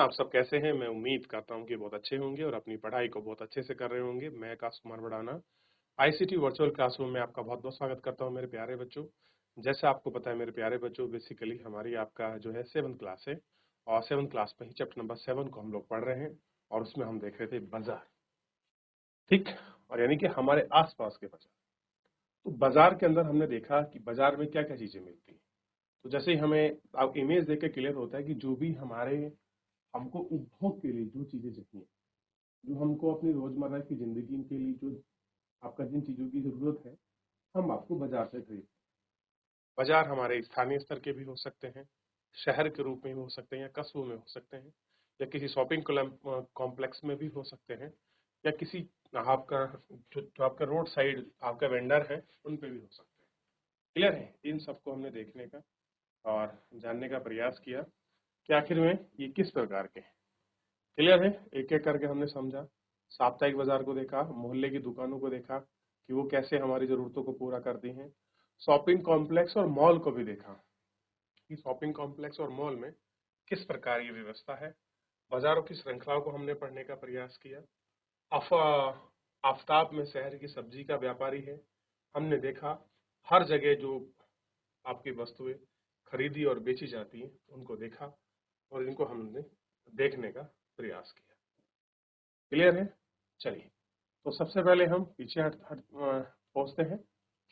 आप सब कैसे हैं? मैं उम्मीद करता हूँ कि बहुत अच्छे होंगे और अपनी पढ़ाई को बहुत अच्छे से कर रहे होंगे। मैं Akash Kumar Bhadana ICT virtual classroom में आपका बहुत-बहुत स्वागत करता हूँ मेरे प्यारे बच्चों। जैसे आपको पता है मेरे प्यारे बच्चों, बेसिकली हमारी आपका जो है 7th क्लास है और 7th क्लास में ही चैप्टर नंबर 7 को हम लोग पढ़ रहे हैं और उसमें हम देख रहे थे बाजार, ठीक? और यानी कि हमारे आस-पास के बाजार। तो बाजार के अंदर हमने देखा कि बाजार में क्या-क्या चीजें मिलती हैं। तो जैसे ही हमें आप इमेज देख के क्लियर होता है कि जो भी हमारे हमको उपभोग के लिए जो चीजें चाहिए, जो हमको अपनी रोजमर्रा की जिंदगी के लिए जो आपका जिन चीजों की जरूरत है, हम आपको बाजार से खरीदते हैं। बाजार हमारे स्थानीय स्तर के भी हो सकते हैं, शहर के रूप में भी हो सकते हैं या कस्बों में हो सकते हैं, या किसी शॉपिंग कॉम्प्लेक्स में भी हो सकते हैं, या किसी आपका जो आपका रोड साइड आपका वेंडर है उन पे भी हो सकते हैं। क्लियर है? इन सबको हमने देखने का और जानने का प्रयास किया कि आखिर में ये किस प्रकार के हैं। क्लियर है? एक एक करके हमने समझा। साप्ताहिक बाजार को देखा, मोहल्ले की दुकानों को देखा कि वो कैसे हमारी जरूरतों को पूरा करती हैं। शॉपिंग कॉम्प्लेक्स और मॉल को भी देखा कि शॉपिंग कॉम्प्लेक्स और मॉल में किस प्रकार की व्यवस्था है। बाजारों की श्रृंखलाओं को हमने पढ़ने का प्रयास किया। आफताब में शहर की सब्जी का व्यापारी है, हमने देखा हर जगह जो आपकी वस्तुएं खरीदी और बेची जाती हैं उनको देखा और इनको हमने देखने का प्रयास किया। क्लियर है? चलिए, तो सबसे पहले हम पीछे हट हट पहुंचते हैं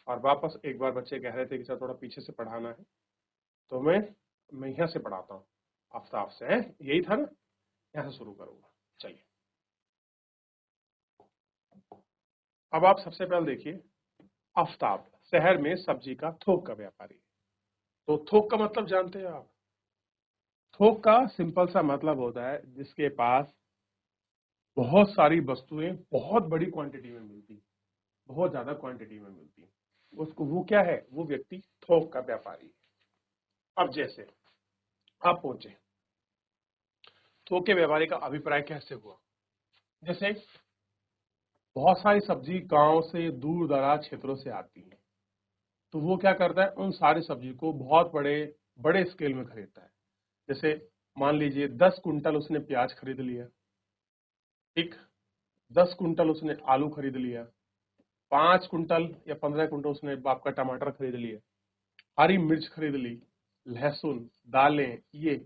और वापस एक बार बच्चे कह रहे थे कि सर थोड़ा पीछे से पढ़ाना है, तो मैं यहाँ से पढ़ाता हूँ, आफ्ताब से है, यही था ना, यहाँ से शुरू करूंगा। चलिए, अब आप सबसे पहले देखिए, आफ्ताब शहर में सब्जी का थोक का व्यापारी। तो थोक का मतलब जानते हैं आप? थोक का सिंपल सा मतलब होता है जिसके पास बहुत सारी वस्तुएं बहुत बड़ी क्वांटिटी में मिलती है, बहुत ज्यादा क्वांटिटी में मिलती है, उसको वो क्या है? वो व्यक्ति थोक का व्यापारी है। अब जैसे आप पहुंचे, थोक के व्यापारी का अभिप्राय कैसे हुआ? जैसे बहुत सारी सब्जी गांव से दूर दराज क्षेत्रों से आती है, तो वो क्या करता है? उन सारी सब्जी को बहुत बड़े बड़े स्केल में खरीदता है। जैसे मान लीजिए 10 कुंटल उसने प्याज खरीद लिया, ठीक, 10 कुंटल उसने आलू खरीद लिया, 5 कुंटल या 15 कुंटल उसने आपका टमाटर खरीद लिया, हरी मिर्च खरीद ली, लहसुन, दालें, ये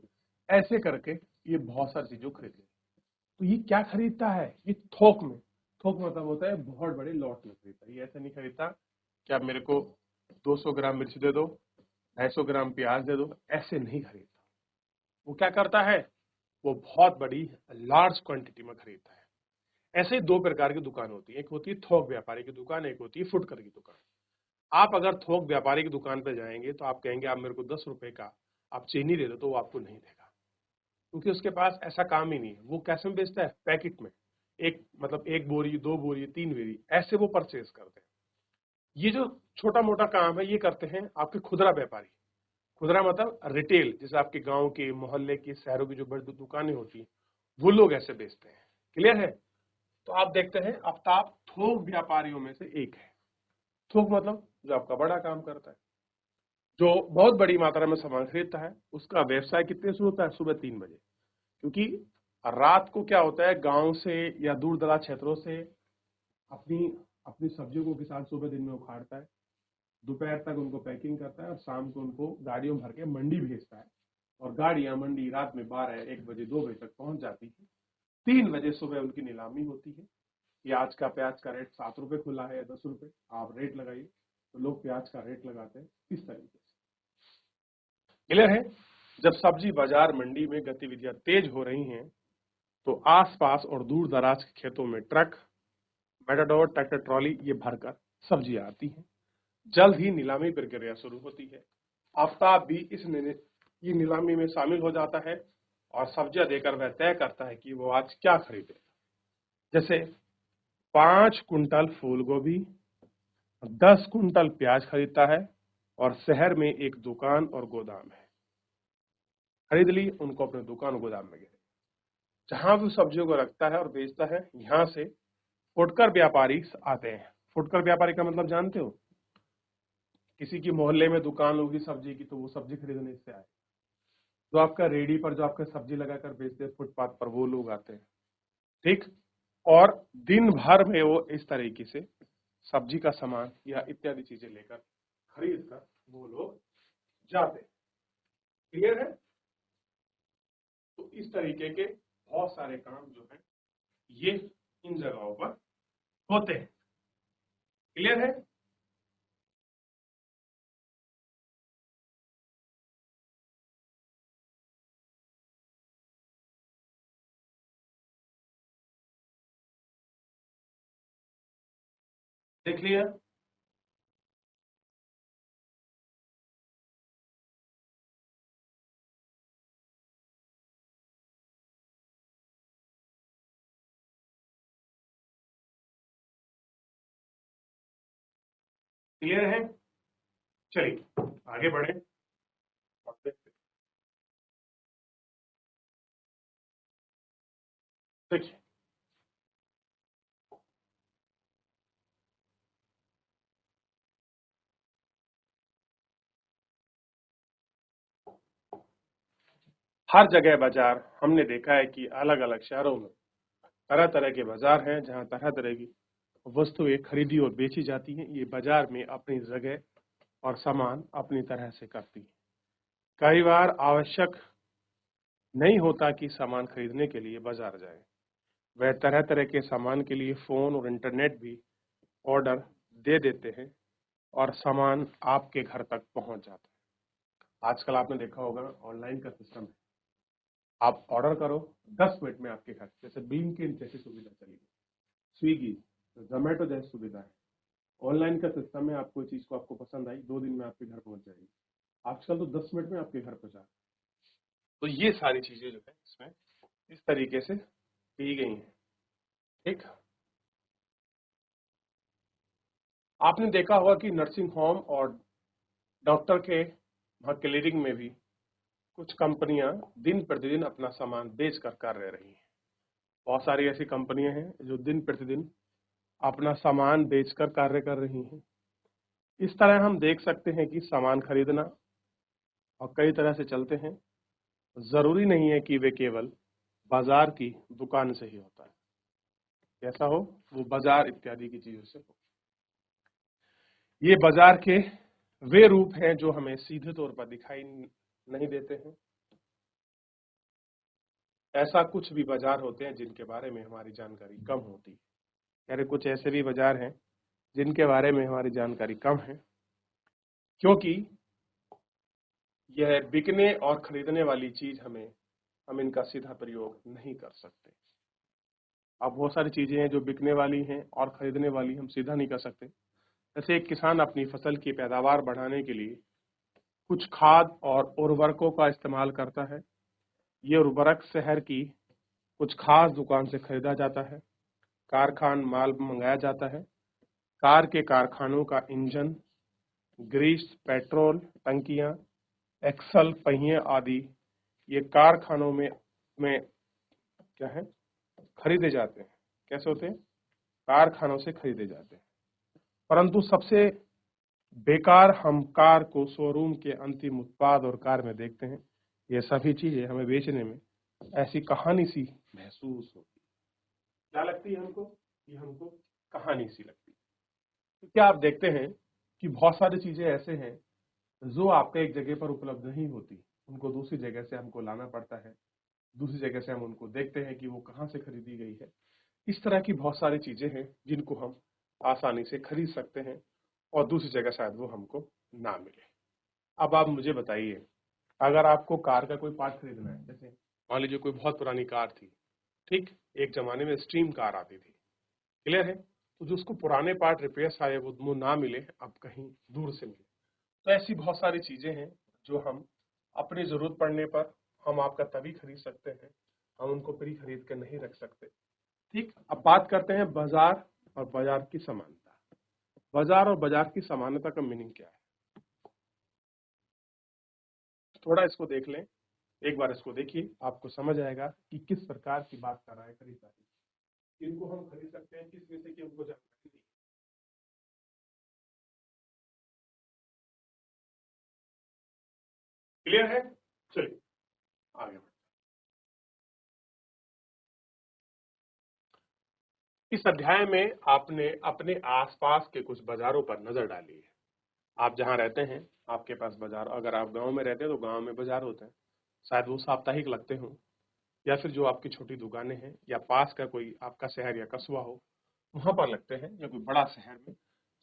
ऐसे करके ये बहुत सारी चीजों खरीद ली। तो ये क्या खरीदता है? ये थोक में। थोक मतलब होता है बहुत बड़े लॉट में खरीदता है। ये ऐसे नहीं खरीदता कि आप मेरे को 200 ग्राम मिर्च दे दो, 250 ग्राम प्याज दे दो, ऐसे नहीं खरीदता। वो क्या करता है? वो बहुत बड़ी लार्ज क्वांटिटी में खरीदता है। ऐसे ही दो प्रकार की दुकान होती है, एक होती है थोक व्यापारी की दुकान, एक होती है फुटकर की दुकान। आप अगर थोक व्यापारी की दुकान पर जाएंगे तो आप कहेंगे आप मेरे को 10 रुपए का आप चीनी दे दो, तो वो आपको नहीं देगा, क्योंकि उसके पास ऐसा काम ही नहीं है। वो कैसे में बेचता है? पैकेट में, एक मतलब एक बोरी, दो बोरी, 3 बोरी, ऐसे वो परचेज करते हैं। ये जो छोटा मोटा काम है ये करते हैं आपके खुदरा व्यापारी। खुदरा मतलब रिटेल, जैसे आपके गांव के, मोहल्ले की, शहरों की जो बड़ी दुकानें होती हैं, वो लोग ऐसे बेचते हैं। क्लियर है? तो आप देखते हैं आफ्ताब थोक व्यापारियों में से एक है। थोक मतलब जो आपका बड़ा काम करता है, जो बहुत बड़ी मात्रा में सामान खरीदता है। उसका व्यवसाय कितने से होता है? सुबह 3 बजे, क्योंकि रात को क्या होता है, गांव से या दूर दराज क्षेत्रों से अपनी अपनी सब्जियों को किसान सुबह दिन में उखाड़ता है, दोपहर तक उनको पैकिंग करता है और शाम को उनको गाड़ियों में भर के मंडी भेजता है। और गाड़ियां मंडी रात में 12, 1 बजे, 2 बजे तक पहुंच जाती है। 3 बजे सुबह उनकी नीलामी होती है कि आज का प्याज का रेट 7 रुपए खुला है या 10 रुपए, आप रेट लगाइए। तो लोग प्याज का रेट लगाते हैं इस तरीके से। क्लियर है? जब सब्जी बाजार मंडी में गतिविधियां तेज हो रही हैं, तो आसपास और दूर दराज के खेतों में ट्रक, मेटाडोर, ट्रैक्टर ट्रॉली ये भरकर सब्जियां आती हैं। जल्द ही नीलामी प्रक्रिया शुरू होती है। आफ्ताब भी ये नीलामी में शामिल हो जाता है और सब्जियां देकर वह तय करता है कि वो आज क्या खरीदे। जैसे 5 कुंटल फूल गोभी, 10 कुंटल प्याज खरीदता है और शहर में एक दुकान और गोदाम है। खरीद ली, उनको अपने दुकान और गोदाम में गए, जहां भी सब्जियों को रखता है और बेचता है। यहाँ से फुटकर व्यापारी आते हैं। फुटकर व्यापारी का मतलब जानते हो? किसी की मोहल्ले में दुकान होगी सब्जी की, तो वो सब्जी खरीदने इससे आए। जो आपका रेडी पर जो आपका सब्जी लगाकर बेचते हैं फुटपाथ पर, वो लोग आते हैं, ठीक। और दिन भर में वो इस तरीके से सब्जी का सामान या इत्यादि चीजें लेकर खरीद कर वो लोग जाते हैं। क्लियर है? तो इस तरीके के बहुत सारे काम जो है ये इन जगहों पर होते हैं। क्लियर है? देख लिया? क्लियर है? चलिए आगे बढ़े और देखते हैं। देखिए, हर जगह बाजार हमने देखा है कि अलग अलग शहरों में तरह तरह के बाजार हैं जहां तरह तरह की वस्तुएं खरीदी और बेची जाती हैं। ये बाजार में अपनी जगह और सामान अपनी तरह से करती हैं। कई बार आवश्यक नहीं होता कि सामान खरीदने के लिए बाजार जाएं। वह तरह तरह के सामान के लिए फोन और इंटरनेट भी ऑर्डर दे देते हैं और सामान आपके घर तक पहुंच जाता है। आजकल आपने देखा होगा ऑनलाइन का सिस्टम है। आप ऑर्डर करो, 10 मिनट में आपके घर, जैसे ब्लिंकिट जैसी सुविधा चली है, स्विगी, जोमेटो जैसी सुविधा है। ऑनलाइन का सिस्टम है, आप कोई चीज को आपको पसंद आई, 2 दिन में आपके घर पहुंच जाएगी। आजकल तो 10 मिनट में आपके घर पहुंचा। तो ये सारी चीजें जो है इसमें इस तरीके से की गई हैं, ठीक। आपने देखा होगा कि नर्सिंग होम और डॉक्टर के वहाँ क्लिनिक में भी कुछ कंपनियां दिन प्रतिदिन अपना सामान बेच कर रह रही हैं। बहुत सारी ऐसी कंपनियां हैं जो दिन प्रतिदिन अपना सामान बेचकर कार्य कर रही हैं। इस तरह हम देख सकते हैं कि सामान खरीदना और कई तरह से चलते हैं। जरूरी नहीं है कि वे केवल बाजार की दुकान से ही होता है। कैसा हो, वो बाजार इत्यादि की चीजों से हो। ये बाजार के वे रूप हैं जो हमें सीधे तौर पर दिखाई नहीं देते हैं। ऐसा कुछ भी बाजार होते हैं जिनके बारे में हमारी जानकारी कम होती है। यानी कुछ ऐसे भी बाजार हैं जिनके बारे में हमारी जानकारी कम है, क्योंकि यह बिकने और खरीदने वाली चीज हम इनका सीधा प्रयोग नहीं कर सकते। अब बहुत सारी चीजें हैं जो बिकने वाली हैं और खरीदने वाली हम सीधा नहीं कर सकते। जैसे एक किसान अपनी फसल की पैदावार बढ़ाने के लिए कुछ खाद और उर्वरकों का इस्तेमाल करता है। ये उर्वरक शहर की कुछ खास दुकान से खरीदा जाता है। कारखान माल मंगाया जाता है। कार के कारखानों का इंजन, ग्रीस, पेट्रोल टंकियां, एक्सल, पहिए आदि ये कारखानों में क्या है, खरीदे जाते हैं। कैसे होते हैं? कारखानों से खरीदे जाते हैं। परंतु सबसे बेकार हम कार को शोरूम के अंतिम उत्पाद और कार में देखते हैं। ये सभी चीजें हमें बेचने में ऐसी कहानी सी महसूस होती है। क्या लगती है हमको? ये हमको कहानी सी लगती है। तो क्या आप देखते हैं कि बहुत सारी चीजें ऐसे हैं जो आपके एक जगह पर उपलब्ध नहीं होती, उनको दूसरी जगह से हमको लाना पड़ता है। दूसरी जगह से हम उनको देखते हैं कि वो कहाँ से खरीदी गई है। इस तरह की बहुत सारी चीजें हैं जिनको हम आसानी से खरीद सकते हैं और दूसरी जगह शायद वो हमको ना मिले। अब आप मुझे बताइए, अगर आपको कार का कोई पार्ट खरीदना है, जैसे मान लीजिए कोई बहुत पुरानी कार थी, ठीक, एक जमाने में स्ट्रीम कार आती थी, क्लियर है, तो जो उसको पुराने पार्ट रिपेयर आए वो ना मिले, अब कहीं दूर से मिले। तो ऐसी बहुत सारी चीजें हैं जो हम अपनी जरूरत पड़ने पर हम आपका तभी खरीद सकते हैं, हम उनको प्री खरीद कर नहीं रख सकते, ठीक। अब बात करते हैं बाजार और बाजार की समानता। बाजार और बाजार की समानता का मीनिंग क्या है? थोड़ा इसको देख लें, एक बार इसको देखिए, आपको समझ आएगा कि किस प्रकार की बात कर रहा है खरीदारी। किनको हम खरीद सकते हैं, किस विषय की हमको जानकारी नहीं। क्लियर है? चलिए इस अध्याय में आपने अपने आसपास के कुछ बाजारों पर नजर डाली है। आप जहां रहते हैं आपके पास बाजार, अगर आप गांव में रहते हैं तो गांव में बाजार होते हैं, शायद वो साप्ताहिक लगते हों, या फिर जो आपकी छोटी दुकानें हैं या पास का कोई आपका शहर या कस्बा हो वहां पर लगते हैं, या कोई बड़ा शहर में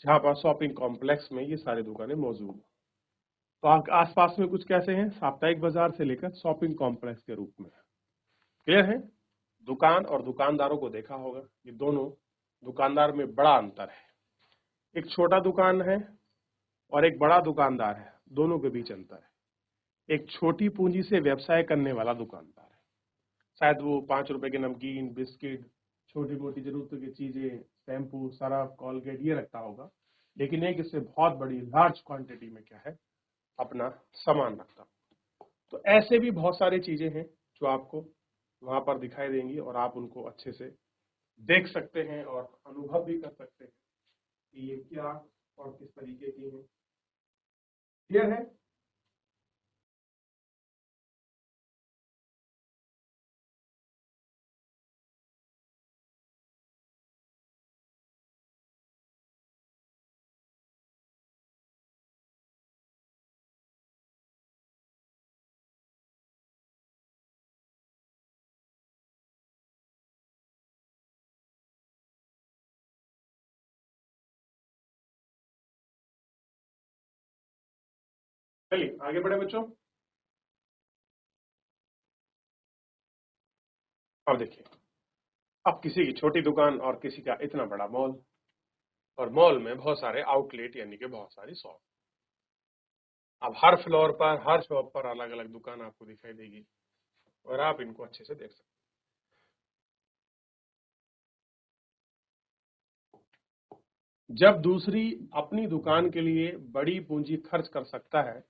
जहां पर शॉपिंग कॉम्प्लेक्स में ये सारी दुकानें मौजूद हैं। तो आप आसपास में कुछ कैसे हैं, साप्ताहिक बाजार से लेकर शॉपिंग कॉम्प्लेक्स के रूप में। क्लियर है? दुकान और दुकानदारों को देखा होगा, ये दोनों दुकानदार में बड़ा अंतर है। एक छोटा दुकान है और एक बड़ा दुकानदार है, दोनों के बीच अंतर है। एक छोटी पूंजी से व्यवसाय करने वाला दुकानदार है, शायद वो 5 रुपए के नमकीन, बिस्किट, छोटी मोटी जरूरत की चीजें, शैम्पू, सरफ, कॉलगेट ये रखता होगा, लेकिन एक इससे बहुत बड़ी लार्ज क्वांटिटी में क्या है, अपना सामान रखता। तो ऐसे भी बहुत सारी चीजें हैं जो आपको वहां पर दिखाई देंगी और आप उनको अच्छे से देख सकते हैं और अनुभव भी कर सकते हैं कि ये क्या और किस तरीके की है। क्लियर है? चलिए आगे बढ़े बच्चों। अब देखिए, अब किसी की छोटी दुकान और किसी का इतना बड़ा मॉल, और मॉल में बहुत सारे आउटलेट यानी कि बहुत सारी शॉप। अब हर फ्लोर पर, हर शॉप पर अलग अलग दुकान आपको दिखाई देगी और आप इनको अच्छे से देख सकते हैं। जब दूसरी अपनी दुकान के लिए बड़ी पूंजी खर्च कर सकता है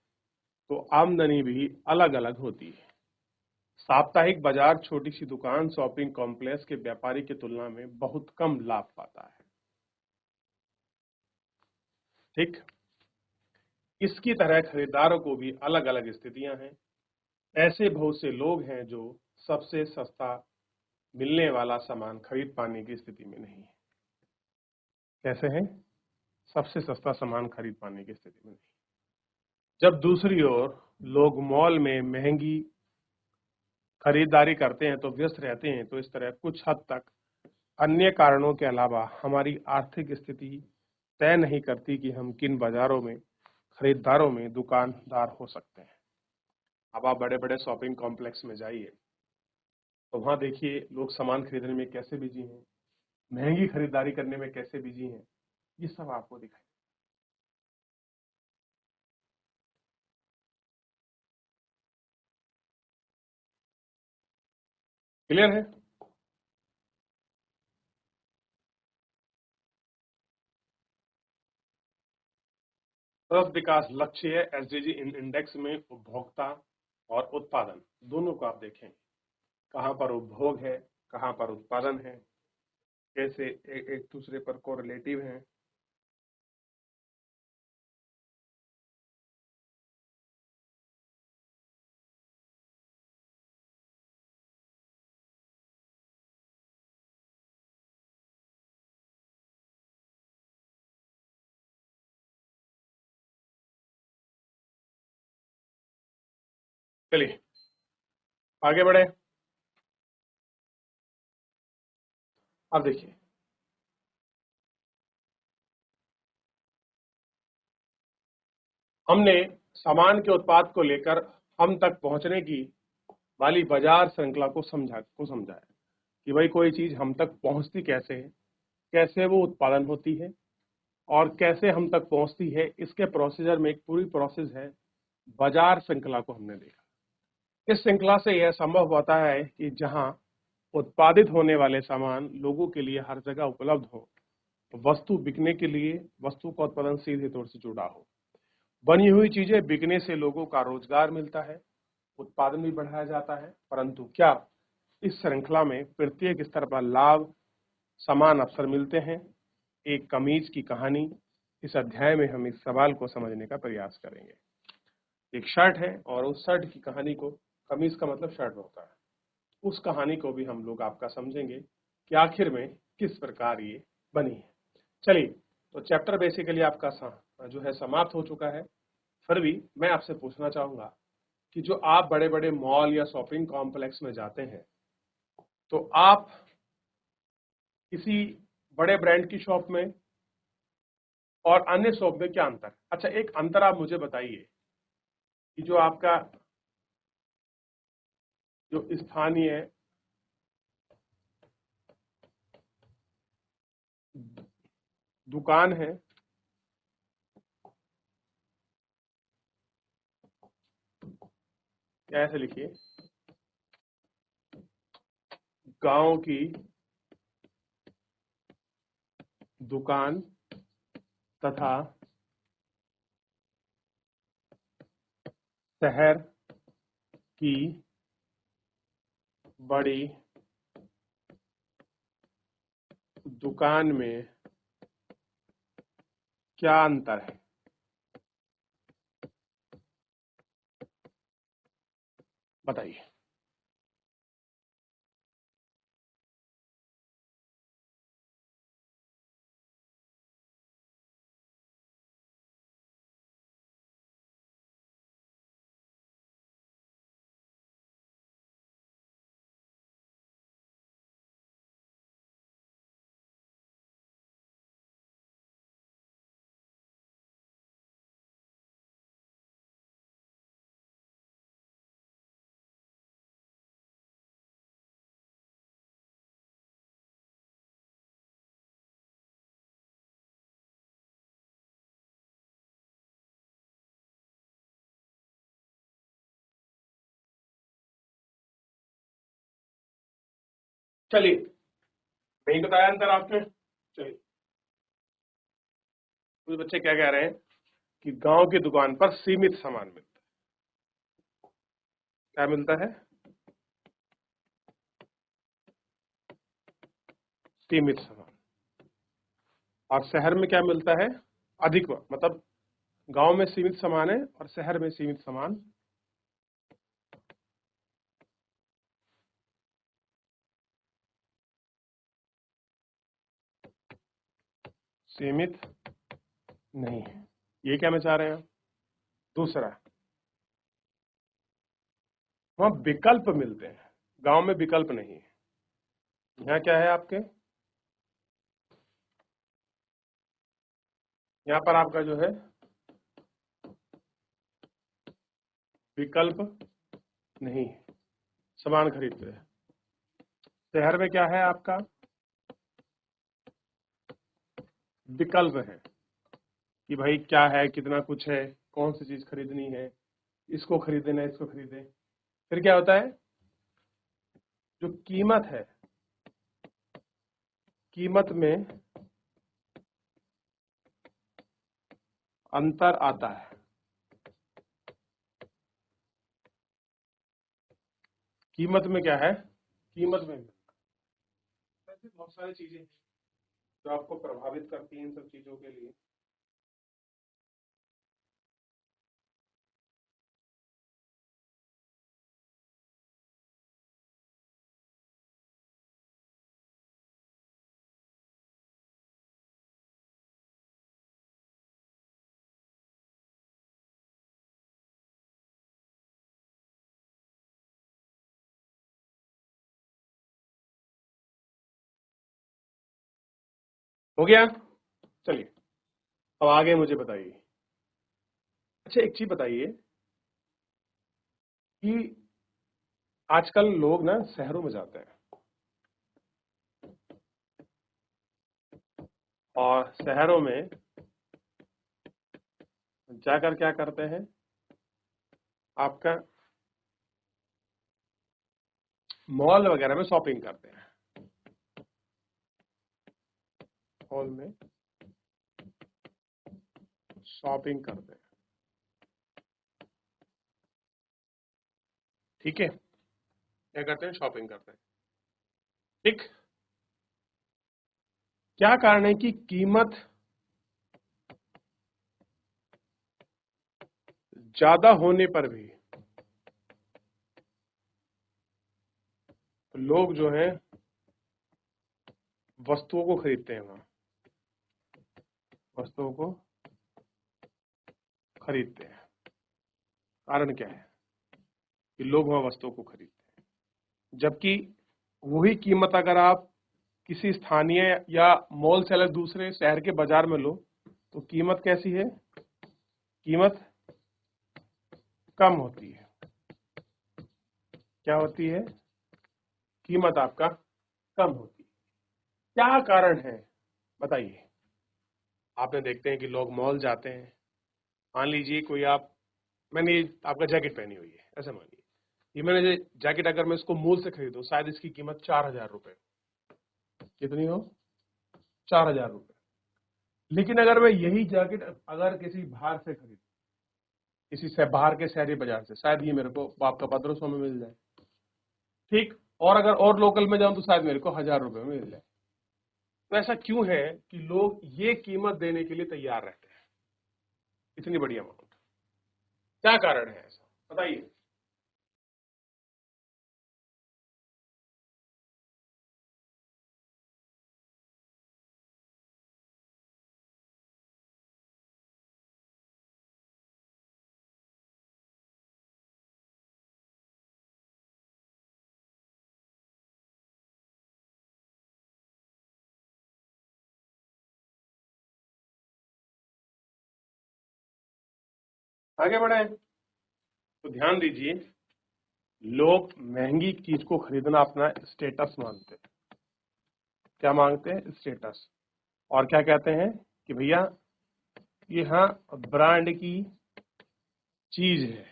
तो आमदनी भी अलग अलग होती है। साप्ताहिक बाजार छोटी सी दुकान शॉपिंग कॉम्प्लेक्स के व्यापारी की तुलना में बहुत कम लाभ पाता है। ठीक, इसकी तरह खरीदारों को भी अलग अलग स्थितियां हैं। ऐसे बहुत से लोग हैं जो सबसे सस्ता मिलने वाला सामान खरीद पाने की स्थिति में नहीं है। कैसे हैं? सबसे सस्ता सामान खरीद पाने की स्थिति में नहीं। जब दूसरी ओर लोग मॉल में महंगी खरीदारी करते हैं तो व्यस्त रहते हैं, तो इस तरह कुछ हद तक अन्य कारणों के अलावा हमारी आर्थिक स्थिति तय नहीं करती कि हम किन बाजारों में खरीदारों में दुकानदार हो सकते हैं। अब आप बड़े बड़े शॉपिंग कॉम्प्लेक्स में जाइए तो वहां देखिए लोग सामान खरीदने में कैसे बिजी हैं, महंगी खरीदारी करने में कैसे बिजी हैं, ये सब आपको दिखाई। क्लियर है? सतत विकास लक्ष्य है एसडीजी इंडेक्स में उपभोक्ता और उत्पादन दोनों को आप देखें, कहां पर उपभोग है, कहां पर उत्पादन है, कैसे एक दूसरे पर कोरिलेटिव है। चलिए आगे बढ़े। अब देखिए, हमने सामान के उत्पाद को लेकर हम तक पहुंचने की वाली बाजार श्रृंखला को समझा है कि भाई कोई चीज हम तक पहुंचती कैसे है, कैसे वो उत्पादन होती है और कैसे हम तक पहुंचती है। इसके प्रोसीजर में एक पूरी प्रोसेस है, बाजार श्रृंखला को हमने देखा। इस श्रृंखला से यह संभव होता है कि जहां उत्पादित होने वाले सामान लोगों के लिए हर जगह उपलब्ध हो, वस्तु बिकने के लिए वस्तु का उत्पादन सीधे तौर से जुड़ा हो। बनी हुई चीजें बिकने से लोगों का रोजगार मिलता है, उत्पादन भी बढ़ाया जाता है। परंतु क्या इस श्रृंखला में प्रत्येक स्तर पर लाभ समान अवसर मिलते हैं? एक कमीज की कहानी, इस अध्याय में हम इस सवाल को समझने का प्रयास करेंगे। एक शर्ट है और उस शर्ट की कहानी को, कमीज का मतलब शर्ट होता है, उस कहानी को भी हम लोग आपका समझेंगे कि आखिर में किस प्रकार ये बनी है। चलिए, तो चैप्टर बेसिकली आपका जो है समाप्त हो चुका है। फिर भी मैं आपसे पूछना चाहूंगा कि जो आप बड़े बड़े मॉल या शॉपिंग कॉम्प्लेक्स में जाते हैं, तो आप किसी बड़े ब्रांड की शॉप में और अन्य शॉप में क्या अंतर है? अच्छा, एक अंतर आप मुझे बताइए कि जो आपका जो स्थानीय दुकान है, क्या ऐसे लिखिए, गांव की दुकान तथा शहर की बड़ी दुकान में क्या अंतर है? बताइए। चलिए, नहीं बताया अंतर आपने। चलिए, कुछ बच्चे क्या कह रहे हैं कि गांव की दुकान पर सीमित सामान मिलता है। क्या मिलता है? सीमित सामान। और शहर में क्या मिलता है? अधिक, मतलब गांव में सीमित सामान है और शहर में सीमित सामान सीमित नहीं है। ये क्या मैं चाह रहे हैं? दूसरा, वहां विकल्प मिलते हैं, गांव में विकल्प नहीं है। यहाँ क्या है आपके, यहाँ पर आपका जो है विकल्प नहीं है, सामान खरीदते हैं। शहर में क्या है आपका? विकल्प है कि भाई क्या है, कितना कुछ है, कौन सी चीज खरीदनी है, इसको खरीदना है, इसको खरीदे। फिर क्या होता है, जो कीमत है, कीमत में अंतर आता है। कीमत में क्या है, कीमत में ऐसी बहुत सारी चीजें हैं जो आपको प्रभावित करती हैं इन सब चीजों के लिए। हो गया? चलिए, अब आगे मुझे बताइए। अच्छा, एक चीज बताइए कि आजकल लोग ना शहरों में जाते हैं और शहरों में जाकर क्या करते हैं, आपका मॉल वगैरह में शॉपिंग करते हैं। मॉल में शॉपिंग करते हैं, ठीक है, क्या करते हैं, शॉपिंग करते हैं। ठीक, क्या कारण है कि कीमत ज्यादा होने पर भी लोग जो हैं वस्तुओं को खरीदते हैं वहां, वस्तुओं को खरीदते हैं। कारण क्या है कि लोग वहां वस्तुओं को खरीदते हैं, जबकि वही कीमत अगर आप किसी स्थानीय या मॉल से अलग दूसरे शहर के बाजार में लो तो कीमत कैसी है, कीमत कम होती है। क्या होती है, कीमत आपका कम होती है। क्या कारण है बताइए। आपने देखते हैं कि लोग मॉल जाते हैं, मान लीजिए कोई मैंने ये आपका जैकेट पहनी हुई है, ऐसा मानिए ये मैंने जैकेट अगर मैं इसको मूल से खरीदूं शायद इसकी कीमत 4,000 रुपए, कितनी हो, 4,000 रुपए। लेकिन अगर मैं यही जैकेट अगर किसी बाहर से खरीदूं, किसी से बाहर के शहरी बाजार से, शायद ये मेरे को आपका 1,500 में मिल जाए, ठीक। और अगर और लोकल में जाऊं तो शायद मेरे को 1,000 रुपए में मिल जाए। तो ऐसा क्यों है कि लोग ये कीमत देने के लिए तैयार रहते हैं, इतनी बड़ी अमाउंट? क्या कारण है ऐसा बताइए। आगे बढ़े तो ध्यान दीजिए, लोग महंगी चीज को खरीदना अपना स्टेटस मानते हैं। क्या मांगते हैं, स्टेटस। और क्या कहते हैं कि भैया ये हाँ ब्रांड की चीज है,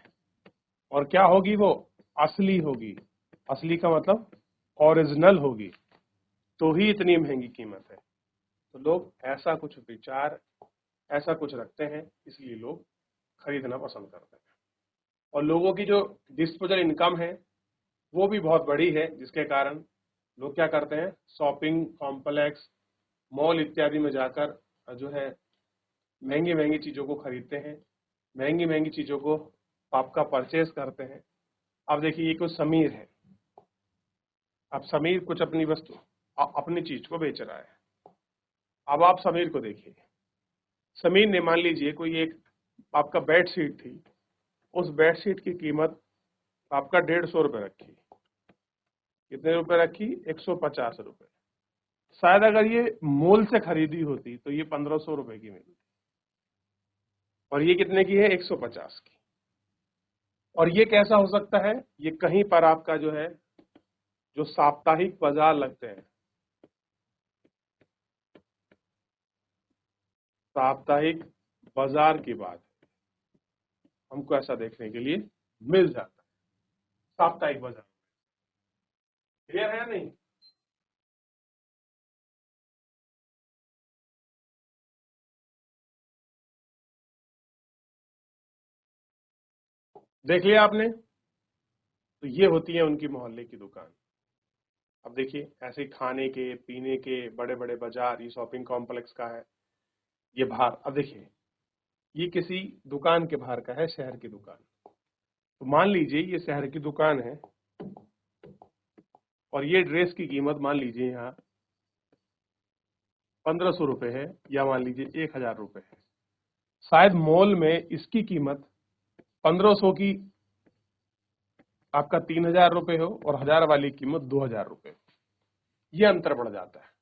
और क्या होगी वो, असली होगी। असली का मतलब ओरिजिनल होगी, तो ही इतनी महंगी कीमत है। तो लोग ऐसा कुछ विचार, ऐसा कुछ रखते हैं, इसलिए लोग खरीदना पसंद करते हैं। और लोगों की जो डिस्पोजल इनकम है वो भी बहुत बड़ी है, जिसके कारण लोग क्या करते हैं, शॉपिंग कॉम्प्लेक्स, मॉल इत्यादि में जाकर जो है महंगी महंगी चीजों को खरीदते हैं, महंगी महंगी चीजों को आपका परचेज करते हैं। अब देखिए ये कुछ समीर है, अब समीर कुछ अपनी वस्तु अपनी चीज को बेच रहा है। अब आप समीर को देखिए, समीर ने मान लीजिए कोई एक आपका बेड शीट थी, उस बेड शीट की कीमत आपका 150 रुपये रखी। कितने रुपए रखी, 150 रुपये। शायद अगर ये मोल से खरीदी होती तो ये 1,500 रुपए की मिलती, और ये कितने की है, 150 की। और ये कैसा हो सकता है, ये कहीं पर आपका जो है, जो साप्ताहिक बाजार लगते हैं, साप्ताहिक बाजार की बात हमको ऐसा देखने के लिए मिल जाता है। साप्ताहिक बाजार क्लियर है या नहीं? देख लिया आपने, तो ये होती है उनकी मोहल्ले की दुकान। अब देखिए ऐसे खाने के पीने के बड़े बड़े बाजार, ये शॉपिंग कॉम्प्लेक्स का है, ये बाहर। अब देखिए ये किसी दुकान के बाहर का है, शहर की दुकान। तो मान लीजिए ये शहर की दुकान है, और ये ड्रेस की कीमत मान लीजिए यहाँ 1,500 रुपए है, या मान लीजिए 1,000 रुपए है। शायद मॉल में इसकी कीमत 1,500 की आपका 3,000 रुपए हो, और 1,000 वाली कीमत 2,000 रुपए। ये अंतर बढ़ जाता है।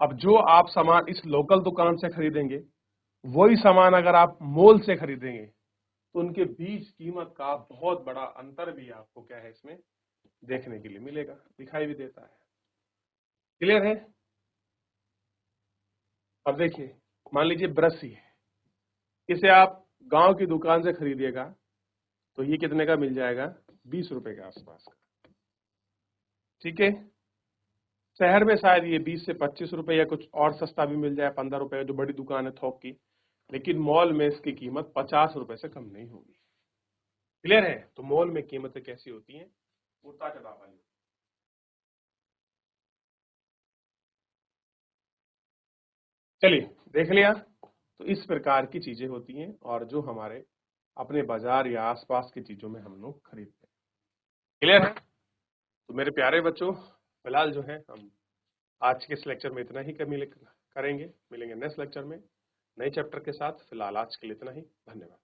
अब जो आप सामान इस लोकल दुकान से खरीदेंगे, वही सामान अगर आप मॉल से खरीदेंगे, तो उनके बीच कीमत का बहुत बड़ा अंतर भी आपको क्या है, इसमें देखने के लिए मिलेगा, दिखाई भी देता है। क्लियर है? अब देखिए मान लीजिए ब्रश ही है, इसे आप गांव की दुकान से खरीदिएगा तो ये कितने का मिल जाएगा, 20 रुपए के आसपास का। ठीक है, शहर में शायद ये 20 से 25 रुपए या कुछ और सस्ता भी मिल जाए, 15 रुपए, जो बड़ी दुकान है थोक की। लेकिन मॉल में इसकी कीमत 50 रुपए से कम नहीं होगी। क्लियर है? तो मॉल में कीमतें कैसी होती हैं, उतार चढ़ाव वाली। चलिए देख लिया, तो इस प्रकार की चीजें होती हैं, और जो हमारे अपने बाजार या आसपास की चीजों में हम लोग खरीदते हैं। क्लियर है? तो मेरे प्यारे बच्चों, फिलहाल जो है हम आज के इस लेक्चर में इतना ही करेंगे, मिलेंगे नेक्स्ट लेक्चर में नए चैप्टर के साथ। फिलहाल आज के लिए इतना ही, धन्यवाद।